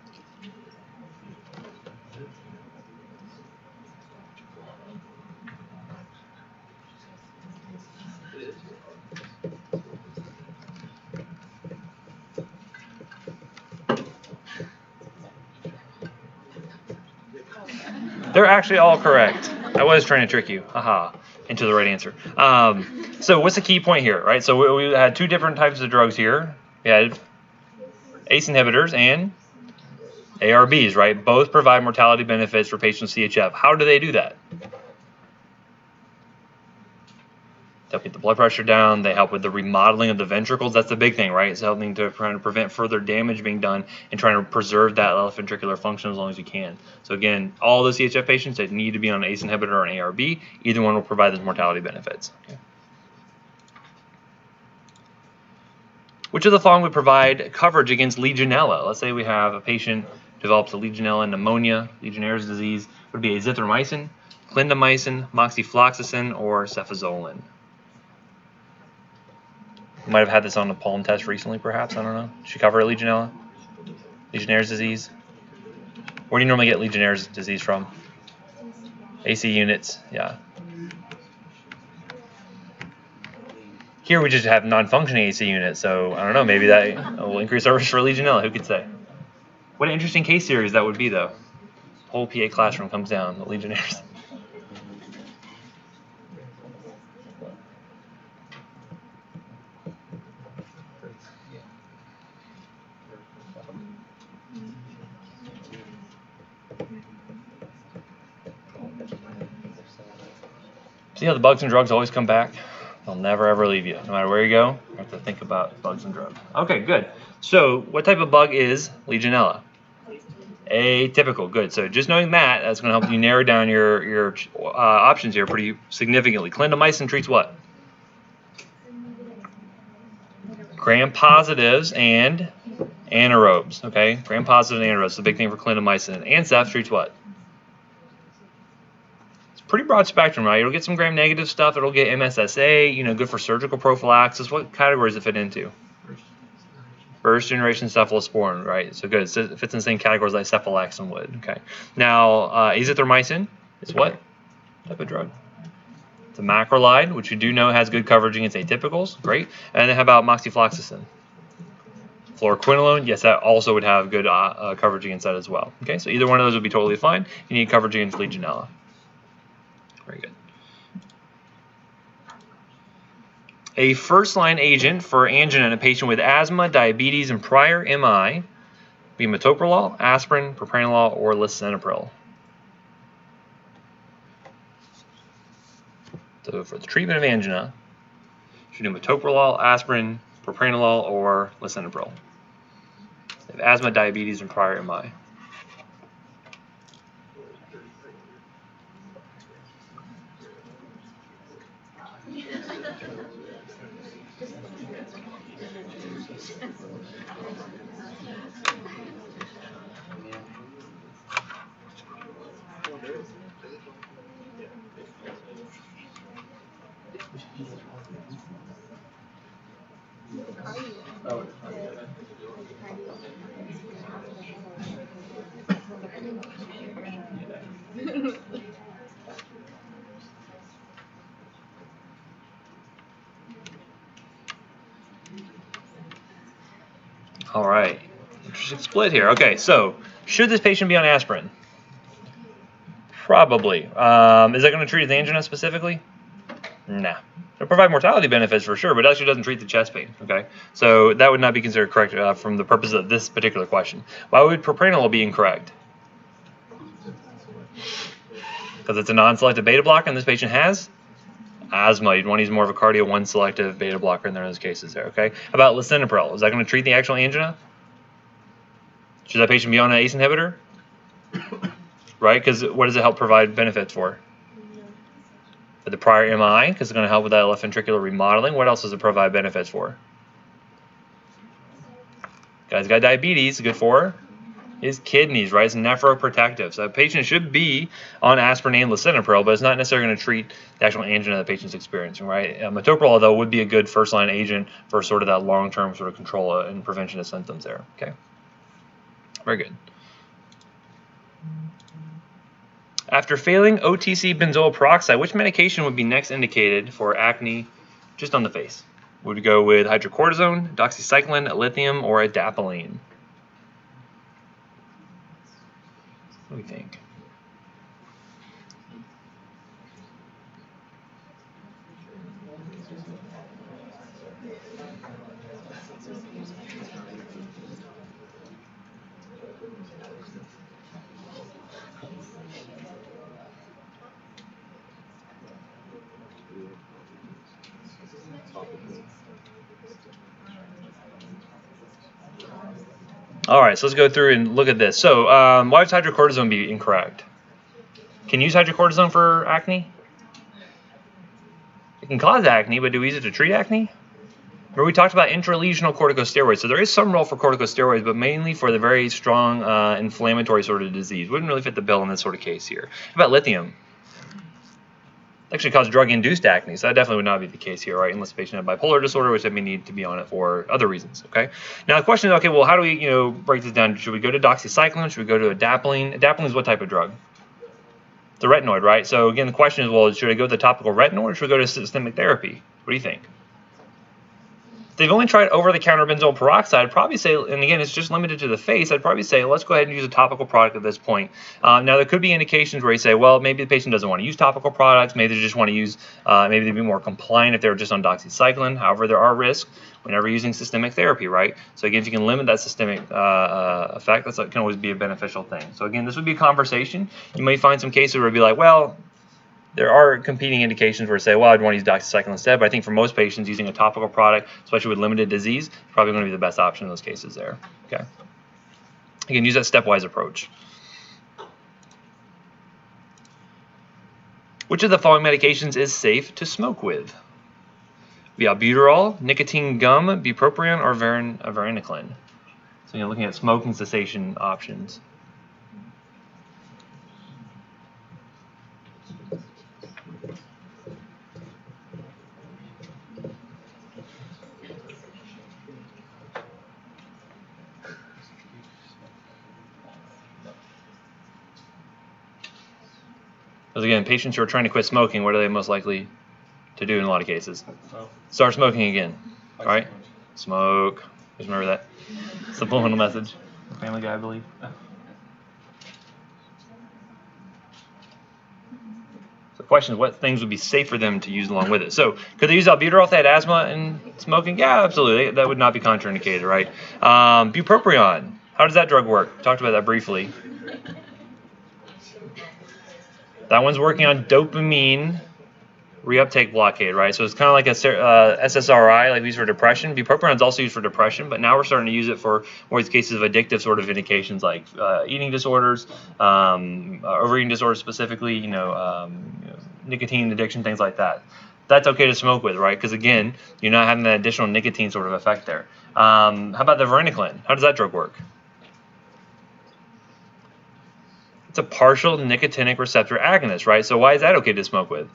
They're actually all correct. I was trying to trick you, into the right answer. So what's the key point here, right? So we had two different types of drugs here. We had ACE inhibitors and ARBs, right? Both provide mortality benefits for patients with CHF. How do they do that? help get the blood pressure down. They help with the remodeling of the ventricles. That's the big thing, right? It's helping to try to prevent further damage being done and trying to preserve that left ventricular function as long as you can. So again, all the CHF patients that need to be on an ACE inhibitor or an ARB, either one will provide those mortality benefits. Okay. Which of the following would provide coverage against Legionella? Let's say we have a patient develops a Legionella pneumonia, Legionnaire's disease. Would be azithromycin, clindamycin, moxifloxacin, or cefazolin. Might have had this on the Pharm test recently, perhaps. I don't know. Should you cover Legionella? Legionnaire's disease? Where do you normally get Legionnaire's disease from? AC units, yeah. Here we just have non-functioning AC units, so I don't know, maybe that will increase our risk for Legionella, who could say? What an interesting case series that would be, though. The whole PA classroom comes down, the Legionnaires. See how the bugs and drugs always come back? They'll never ever leave you. No matter where you go, you have to think about bugs and drugs. Okay, good. So what type of bug is Legionella? Atypical. Good. So just knowing that, that's going to help you narrow down your options here pretty significantly. Clindamycin treats what? Gram-positives and anaerobes. Okay, gram-positive and anaerobes. The big thing for clindamycin. Ancef treats what? Pretty broad spectrum, right? It'll get some gram-negative stuff. It'll get MSSA, you know, good for surgical prophylaxis. What categories does it fit into? First-generation cephalosporin, right? So good. It fits in the same categories like cephalexin would. Okay. Now, azithromycin is what type of drug? It's a macrolide, which you do know has good coverage against atypicals. Great. And then how about moxifloxacin? Fluoroquinolone, yes, that also would have good coverage against that as well. Okay, so either one of those would be totally fine. You need coverage against Legionella. Very good. A first-line agent for angina in a patient with asthma, diabetes, and prior MI be metoprolol, aspirin, propranolol, or lisinopril. So for the treatment of angina, you should do metoprolol, aspirin, propranolol, or lisinopril. They have asthma, diabetes, and prior MI. All right, interesting split here. Okay, so should this patient be on aspirin? Probably. Is that going to treat the angina specifically? Nah. It'll provide mortality benefits for sure, but it actually doesn't treat the chest pain. Okay, so that would not be considered correct from the purpose of this particular question. Why would propranolol be incorrect? Because it's a non-selective beta blocker, and this patient has asthma. You'd want to use more of a cardio 1 selective beta blocker in those cases there. Okay. How about lisinopril? Is that going to treat the actual angina? Should that patient be on an ACE inhibitor? Right? Because what does it help provide benefits for? For the prior MI, because it's going to help with that left ventricular remodeling. What else does it provide benefits for? Guy's got diabetes, good for his kidneys, right? It's nephroprotective. So a patient should be on aspirin and lisinopril, but it's not necessarily going to treat the actual angina the patient's experiencing, right? Metoprolol, though, would be a good first-line agent for sort of that long-term sort of control and prevention of symptoms there. Okay, very good. After failing OTC benzoyl peroxide, which medication would be next indicated for acne just on the face? Would we go with hydrocortisone, doxycycline, lithium, or adapalene? What do we think? All right, so let's go through and look at this. So why would hydrocortisone be incorrect? Can you use hydrocortisone for acne? It can cause acne, but do we use it to treat acne? Remember we talked about intralesional corticosteroids. So there is some role for corticosteroids, but mainly for the very strong inflammatory sort of disease. Wouldn't really fit the bill in this sort of case here. How about lithium? Actually cause drug-induced acne, so that definitely would not be the case here, right? Unless the patient had bipolar disorder, which they may need to be on it for other reasons, okay? Now the question is, okay, well, how do we, break this down? Should we go to doxycycline? Should we go to adapalene? Adapalene is what type of drug? It's a retinoid, right? So again, the question is, well, should I go to the topical retinoid or should we go to systemic therapy? What do you think? If they've only tried over-the-counter benzoyl peroxide, I'd probably say, and again, it's just limited to the face, I'd probably say, let's go ahead and use a topical product at this point. Now, there could be indications where you say, well, maybe the patient doesn't want to use topical products, maybe they just want to use, maybe they'd be more compliant if they're just on doxycycline. However, there are risks whenever using systemic therapy, right? So again, if you can limit that systemic effect, that can always be a beneficial thing. So again, this would be a conversation. You may find some cases where it'd be like, well, there are competing indications where say, well, I'd want to use doxycycline instead, but I think for most patients, using a topical product, especially with limited disease, is probably going to be the best option in those cases there. Okay. Again, use that stepwise approach. Which of the following medications is safe to smoke with? We have albuterol, nicotine gum, bupropion, or varenicline. So you're looking at smoking cessation options. Because again, patients who are trying to quit smoking, what are they most likely to do in a lot of cases? Start smoking again. All right? Smoke. Just remember that. Subliminal message. Family Guy, I believe. So the question is, what things would be safe for them to use along with it? So could they use albuterol if they had asthma and smoking? Yeah, absolutely. That would not be contraindicated, right? Bupropion. How does that drug work? We talked about that briefly. That one's working on dopamine reuptake blockade, right? So it's kind of like a SSRI, like used for depression. Bupropion is also used for depression, but now we're starting to use it for more these cases of addictive sort of indications like eating disorders, overeating disorders specifically, nicotine addiction, things like that. That's okay to smoke with, right? Because again, you're not having that additional nicotine sort of effect there. How about the varenicline? How does that drug work? It's a partial nicotinic receptor agonist, right? So why is that okay to smoke with?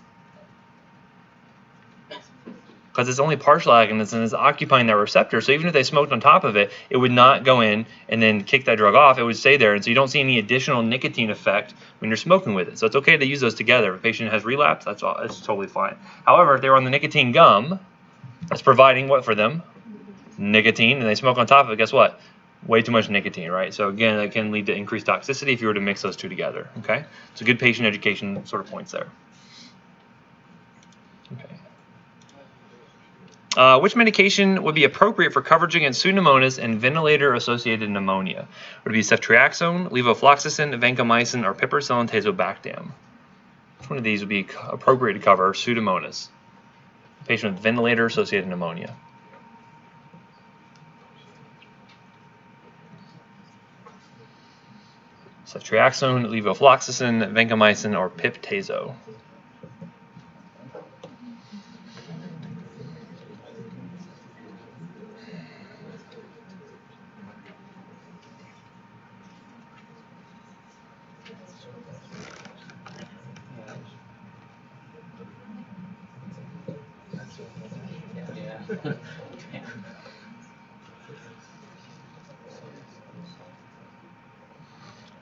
Because it's only partial agonist and it's occupying that receptor. So even if they smoked on top of it, it would not go in and then kick that drug off. It would stay there. And so you don't see any additional nicotine effect when you're smoking with it. So it's okay to use those together. If a patient has relapse, that's totally fine. However, if they were on the nicotine gum, that's providing what for them? Nicotine. And they smoke on top of it, guess what? Way too much nicotine, right? So again, that can lead to increased toxicity if you were to mix those two together, okay? So good patient education sort of points there. Okay. Which medication would be appropriate for coverage against Pseudomonas and ventilator-associated pneumonia? Would it be ceftriaxone, levofloxacin, vancomycin, or piperacillin tazobactam? Which one of these would be appropriate to cover Pseudomonas? Patient with ventilator-associated pneumonia. Ceftriaxone, levofloxacin, vancomycin, or pip-tazo.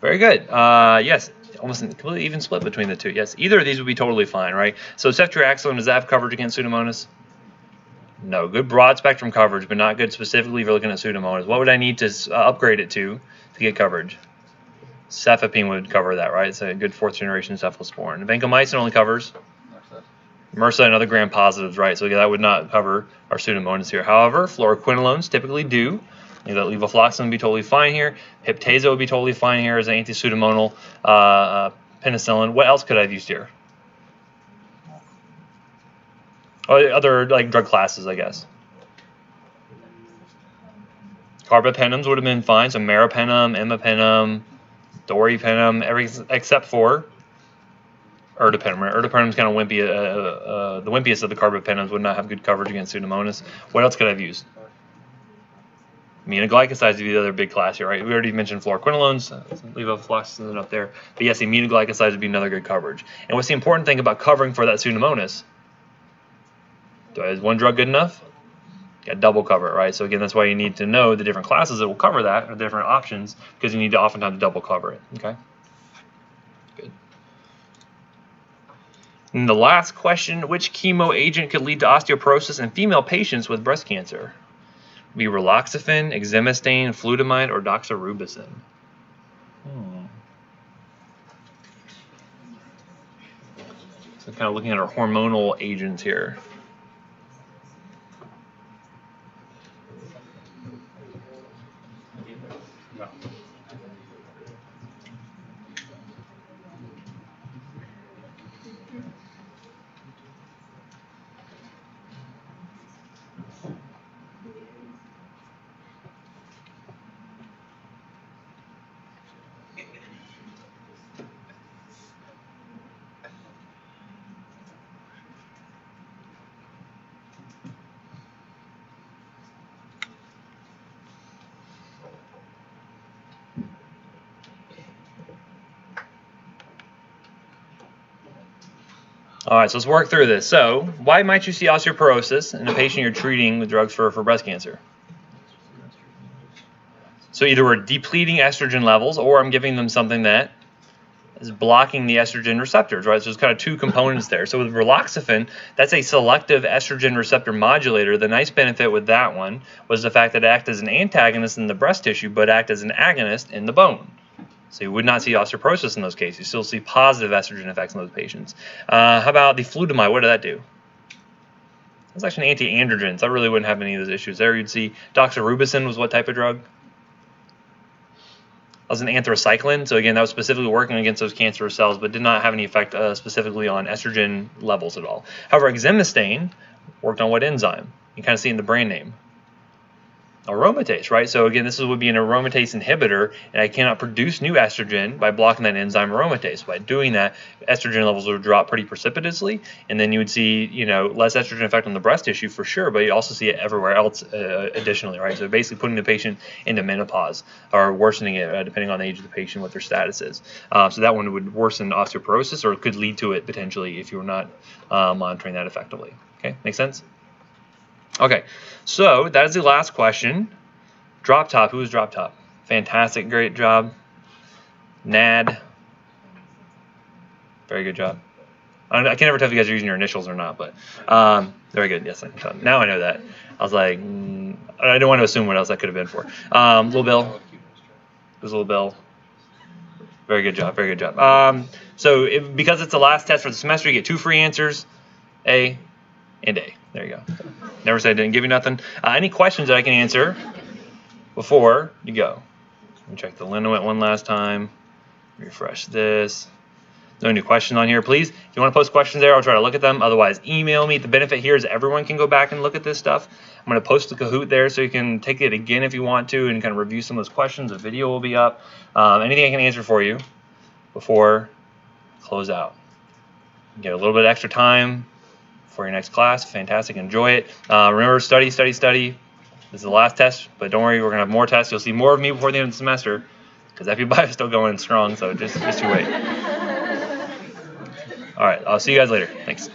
Very good. Yes, almost a completely even split between the two. Yes, either of these would be totally fine, right? So ceftriaxone, does that have coverage against Pseudomonas? No. Good broad spectrum coverage, but not good specifically if you're looking at Pseudomonas. What would I need to upgrade it to get coverage? Cefepime would cover that, right? It's a good fourth generation cephalosporin. Vancomycin only covers MRSA and other gram-positives, right? So that would not cover our Pseudomonas here. However, fluoroquinolones typically do. That levofloxacin would be totally fine here. Pip-tazo would be totally fine here as an anti-pseudomonal penicillin. What else could I have used here? Or other like drug classes, I guess. Carbapenems would have been fine. So meropenem, imipenem, doripenem, everything except for ertapenem. Ertapenem is kind of wimpy. The wimpiest of the carbapenems would not have good coverage against Pseudomonas. What else could I have used? Aminoglycosides would be the other big class here, right? We already mentioned fluoroquinolones, levofloxacin up there. But yes, aminoglycosides would be another good coverage. And what's the important thing about covering for that Pseudomonas? Is one drug good enough? You got double cover it, right? So again, that's why you need to know the different classes that will cover that, or different options, because you need to oftentimes double cover it, okay? Good. And the last question, which chemo agent could lead to osteoporosis in female patients with breast cancer? Be raloxifene, exemestane, flutamide, or doxorubicin. So kind of looking at our hormonal agents here. All right, so let's work through this. So, why might you see osteoporosis in a patient you're treating with drugs for breast cancer? So either we're depleting estrogen levels, or I'm giving them something that is blocking the estrogen receptors, right? So there's kind of two components there. So with raloxifene, that's a selective estrogen receptor modulator. The nice benefit with that one was the fact that it acts as an antagonist in the breast tissue, but act as an agonist in the bone. So you would not see osteoporosis in those cases. You still see positive estrogen effects in those patients. How about the flutamide? What did that do? It's actually an anti-androgen, so I really wouldn't have any of those issues there. You'd see doxorubicin was what type of drug? That was an anthracycline. So again, that was specifically working against those cancerous cells, but did not have any effect specifically on estrogen levels at all. However, exemestane worked on what enzyme? You kind of see in the brand name. Aromatase, right? So again, this would be an aromatase inhibitor, and I cannot produce new estrogen by blocking that enzyme aromatase. By doing that, estrogen levels would drop pretty precipitously, and then you would see, less estrogen effect on the breast tissue for sure, but you also see it everywhere else additionally, right? So basically putting the patient into menopause or worsening it depending on the age of the patient, what their status is. So that one would worsen osteoporosis, or it could lead to it potentially if you were not monitoring that effectively. Okay, make sense? Okay, so that is the last question. Drop top. Who was drop top? Fantastic, great job. NAD. Very good job. I can never tell if you guys are using your initials or not, but very good. Yes, now I know that. I was like, I don't want to assume what else that could have been for. Little Bill. It was Little Bill. Very good job. Very good job. Because it's the last test for the semester, you get 2 free answers, A and A. There you go. Never said I didn't give you nothing. Any questions that I can answer before you go? Let me check the Linowet one last time. Refresh this. No new questions on here, please. If you want to post questions there, I'll try to look at them. Otherwise, email me. The benefit here is everyone can go back and look at this stuff. I'm going to post the Kahoot there so you can take it again if you want to and kind of review some of those questions. The video will be up. Anything I can answer for you before close out. Get a little bit extra time for your next class. Fantastic. Enjoy it. Remember, study, study, study. This is the last test, but don't worry, we're going to have more tests. You'll see more of me before the end of the semester because FU Bio is still going strong, so just you wait. All right, I'll see you guys later. Thanks.